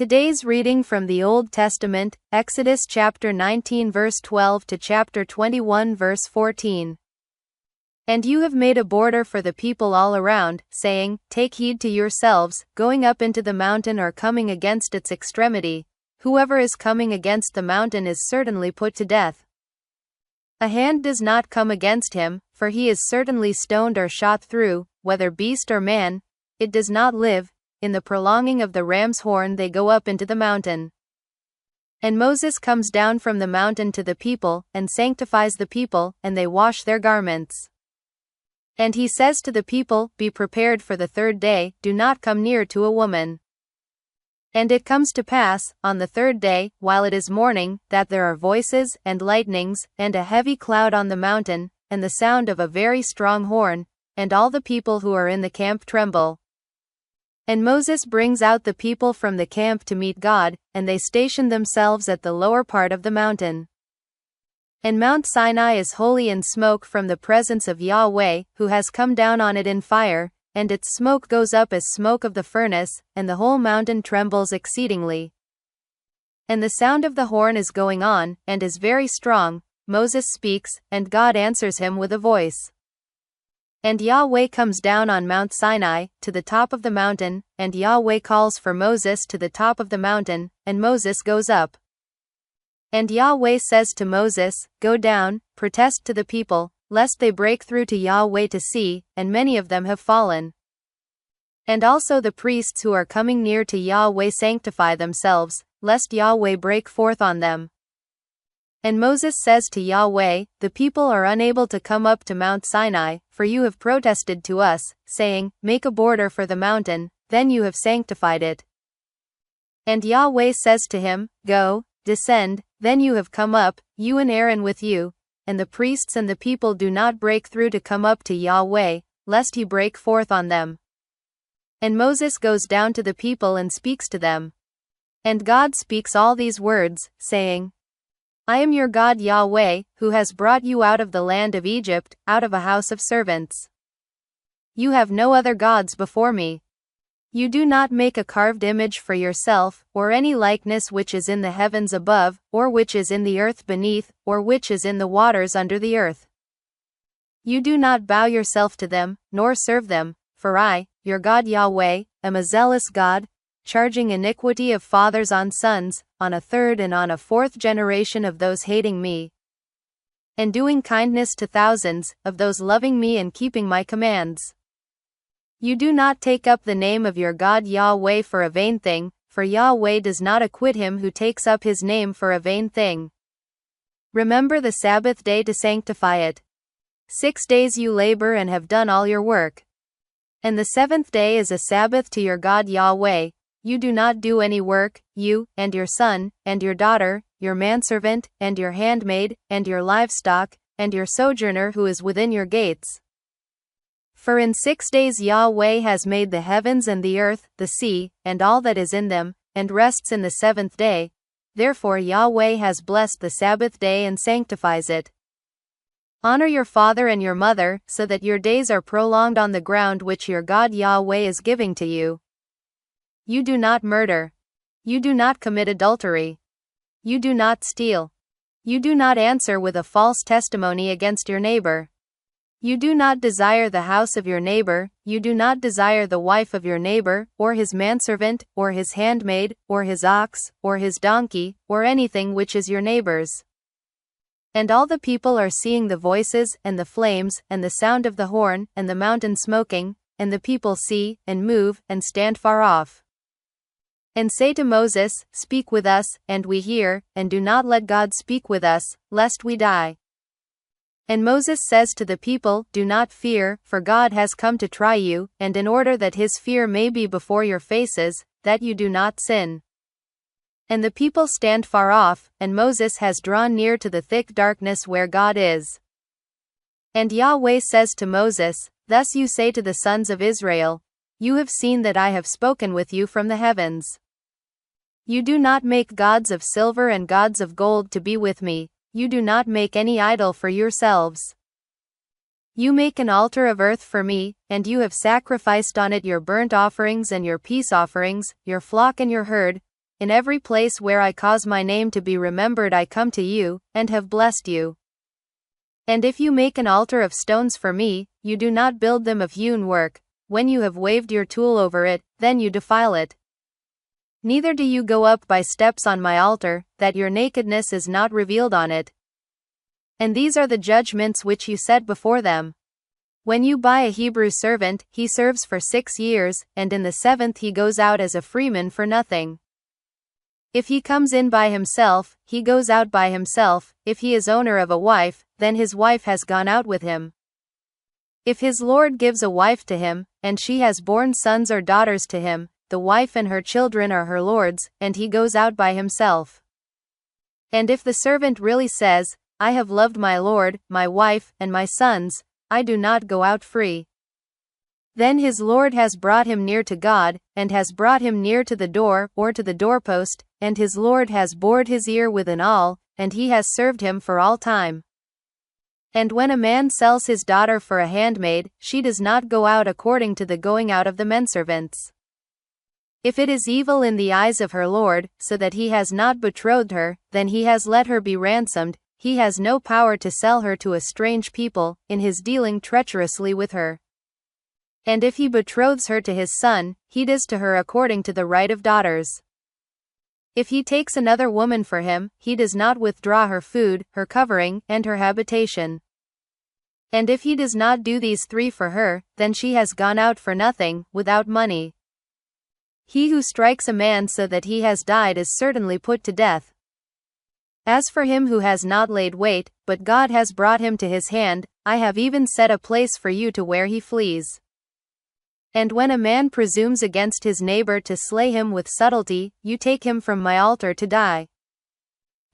Today's reading from the Old Testament, Exodus chapter 19 verse 12 to chapter 21 verse 14. And you have made a border for the people all around, saying, Take heed to yourselves, going up into the mountain or coming against its extremity. Whoever is coming against the mountain is certainly put to death. A hand does not come against him, for he is certainly stoned or shot through, whether beast or man. It does not live. In the prolonging of the ram's horn they go up into the mountain. And Moses comes down from the mountain to the people, and sanctifies the people, and they wash their garments. And he says to the people, Be prepared for the third day, do not come near to a woman. And it comes to pass, on the third day, while it is morning, that there are voices, and lightnings, and a heavy cloud on the mountain, and the sound of a very strong horn, and all the people who are in the camp tremble. And Moses brings out the people from the camp to meet God, and they station themselves at the lower part of the mountain. And Mount Sinai is holy in smoke from the presence of Yahweh, who has come down on it in fire, and its smoke goes up as smoke of the furnace, and the whole mountain trembles exceedingly. And the sound of the horn is going on, and is very strong. Moses speaks, and God answers him with a voice. And Yahweh comes down on Mount Sinai, to the top of the mountain, and Yahweh calls for Moses to the top of the mountain, and Moses goes up. And Yahweh says to Moses, Go down, protest to the people, lest they break through to Yahweh to see, and many of them have fallen. And also the priests who are coming near to Yahweh sanctify themselves, lest Yahweh break forth on them. And Moses says to Yahweh, The people are unable to come up to Mount Sinai, for you have protested to us, saying, Make a border for the mountain, then you have sanctified it. And Yahweh says to him, Go, descend, then you have come up, you and Aaron with you, and the priests and the people do not break through to come up to Yahweh, lest he break forth on them. And Moses goes down to the people and speaks to them. And God speaks all these words, saying, I am your God Yahweh, who has brought you out of the land of Egypt, out of a house of servants. You have no other gods before me. You do not make a carved image for yourself, or any likeness which is in the heavens above, or which is in the earth beneath, or which is in the waters under the earth. You do not bow yourself to them, nor serve them, for I, your God Yahweh, am a zealous God, charging iniquity of fathers on sons, on a third and on a fourth generation of those hating me, and doing kindness to thousands, of those loving me and keeping my commands. You do not take up the name of your God Yahweh for a vain thing, for Yahweh does not acquit him who takes up his name for a vain thing. Remember the Sabbath day to sanctify it. 6 days you labor and have done all your work. And the seventh day is a Sabbath to your God Yahweh. You do not do any work, you, and your son, and your daughter, your manservant, and your handmaid, and your livestock, and your sojourner who is within your gates. For in 6 days Yahweh has made the heavens and the earth, the sea, and all that is in them, and rests in the seventh day. Therefore Yahweh has blessed the Sabbath day and sanctifies it. Honor your father and your mother, so that your days are prolonged on the ground which your God Yahweh is giving to you. You do not murder. You do not commit adultery. You do not steal. You do not answer with a false testimony against your neighbor. You do not desire the house of your neighbor. You do not desire the wife of your neighbor, or his manservant, or his handmaid, or his ox, or his donkey, or anything which is your neighbor's. And all the people are seeing the voices, and the flames, and the sound of the horn, and the mountain smoking, and the people see, and move, and stand far off. And say to Moses, Speak with us, and we hear, and do not let God speak with us, lest we die. And Moses says to the people, Do not fear, for God has come to try you, and in order that his fear may be before your faces, that you do not sin. And the people stand far off, and Moses has drawn near to the thick darkness where God is. And Yahweh says to Moses, Thus you say to the sons of Israel, You have seen that I have spoken with you from the heavens. You do not make gods of silver and gods of gold to be with me. You do not make any idol for yourselves. You make an altar of earth for me, and you have sacrificed on it your burnt offerings and your peace offerings, your flock and your herd, in every place where I cause my name to be remembered I come to you, and have blessed you. And if you make an altar of stones for me, you do not build them of hewn work. When you have waved your tool over it, then you defile it. Neither do you go up by steps on my altar, that your nakedness is not revealed on it. And these are the judgments which you set before them. When you buy a Hebrew servant, he serves for 6 years, and in the 7th he goes out as a freeman for nothing. If he comes in by himself, he goes out by himself. If he is owner of a wife, then his wife has gone out with him. If his lord gives a wife to him, and she has borne sons or daughters to him, the wife and her children are her lord's, and he goes out by himself. And if the servant really says, I have loved my lord, my wife, and my sons, I do not go out free. Then his lord has brought him near to God, and has brought him near to the door, or to the doorpost, and his lord has bored his ear with an awl, and he has served him for all time. And when a man sells his daughter for a handmaid, she does not go out according to the going out of the menservants. If it is evil in the eyes of her lord, so that he has not betrothed her, then he has let her be ransomed. He has no power to sell her to a strange people, in his dealing treacherously with her. And if he betroths her to his son, he does to her according to the right of daughters. If he takes another woman for him, he does not withdraw her food, her covering, and her habitation. And if he does not do these 3 for her, then she has gone out for nothing, without money. He who strikes a man so that he has died is certainly put to death. As for him who has not laid wait, but God has brought him to his hand, I have even set a place for you to where he flees. And when a man presumes against his neighbor to slay him with subtlety, you take him from my altar to die.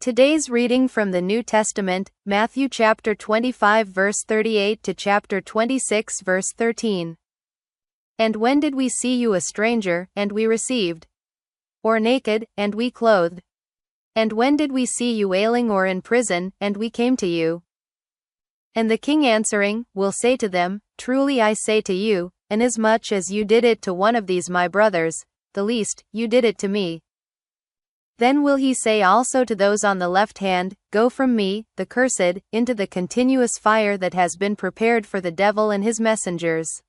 Today's reading from the New Testament, Matthew chapter 25 verse 38 to chapter 26 verse 13. And when did we see you a stranger, and we received? Or naked, and we clothed? And when did we see you ailing or in prison, and we came to you? And the king answering, will say to them, Truly I say to you, inasmuch as you did it to one of these my brothers, the least, you did it to me. Then will he say also to those on the left hand, Go from me, the cursed, into the continuous fire that has been prepared for the devil and his messengers.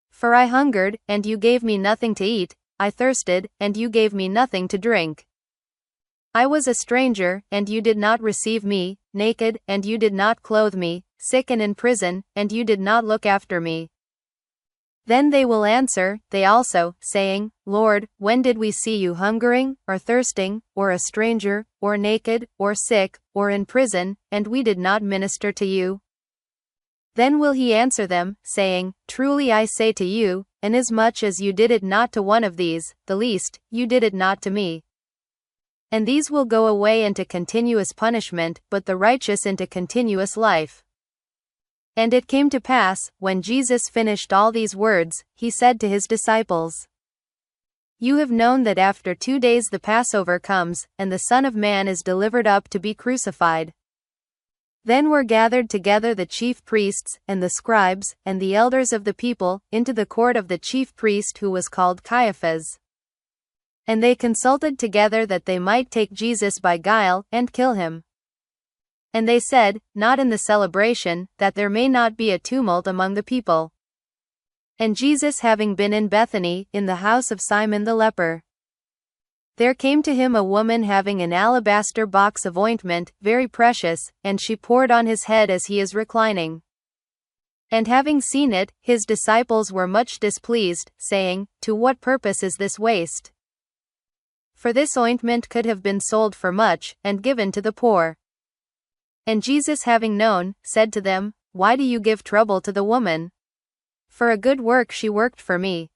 For I hungered, and you gave me nothing to eat, I thirsted, and you gave me nothing to drink. I was a stranger, and you did not receive me, naked, and you did not clothe me, sick and in prison, and you did not look after me. Then they will answer, they also, saying, Lord, when did we see you hungering, or thirsting, or a stranger, or naked, or sick, or in prison, and we did not minister to you? Then will he answer them, saying, Truly I say to you, inasmuch as you did it not to one of these, the least, you did it not to me. And these will go away into continuous punishment, but the righteous into continuous life. And it came to pass, when Jesus finished all these words, he said to his disciples, You have known that after 2 days the Passover comes, and the Son of Man is delivered up to be crucified. Then were gathered together the chief priests, and the scribes, and the elders of the people, into the court of the chief priest who was called Caiaphas. And they consulted together that they might take Jesus by guile, and kill him. And they said, Not in the celebration, that there may not be a tumult among the people. And Jesus having been in Bethany, in the house of Simon the leper, there came to him a woman having an alabaster box of ointment, very precious, and she poured on his head as he is reclining. And having seen it, his disciples were much displeased, saying, To what purpose is this waste? For this ointment could have been sold for much, and given to the poor. And Jesus having known, said to them, Why do you give trouble to the woman? For a good work she worked for me.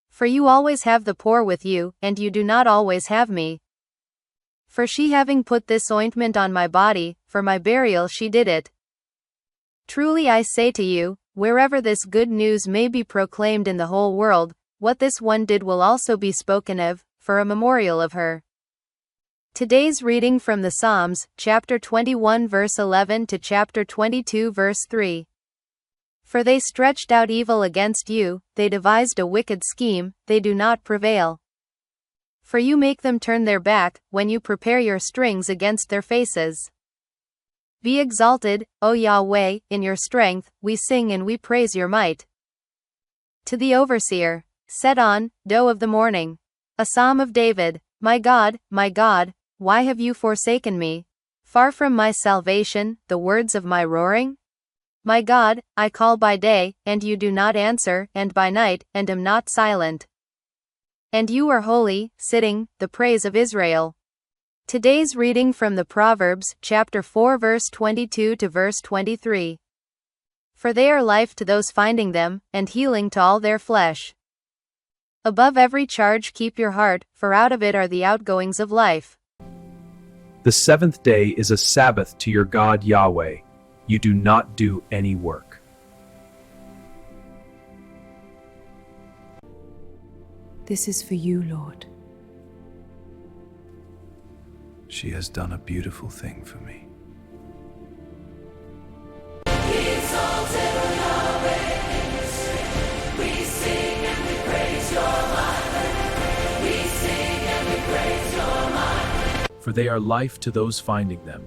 For you always have the poor with you, and you do not always have me. For she having put this ointment on my body, for my burial she did it. Truly I say to you, wherever this good news may be proclaimed in the whole world, what this one did will also be spoken of, for a memorial of her. Today's reading from the Psalms, chapter 21 verse 11 to chapter 22 verse 3. For they stretched out evil against you, they devised a wicked scheme, they do not prevail. For you make them turn their back, when you prepare your strings against their faces. Be exalted, O Yahweh, in your strength, we sing and we praise your might. To the overseer, set on, doe of the morning. A psalm of David. My God, why have you forsaken me? Far from my salvation, the words of my roaring? My God, I call by day, and you do not answer, and by night, and am not silent. And you are holy, sitting, the praise of Israel. Today's reading from the Proverbs, chapter 4 verse 22 to verse 23. For they are life to those finding them, and healing to all their flesh. Above every charge keep your heart, for out of it are the outgoings of life. The seventh day is a Sabbath to your God Yahweh. You do not do any work. This is for you, Lord. She has done a beautiful thing for me. For they are life to those finding them,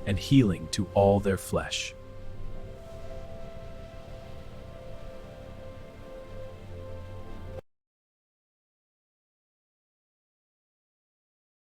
and healing to all their flesh.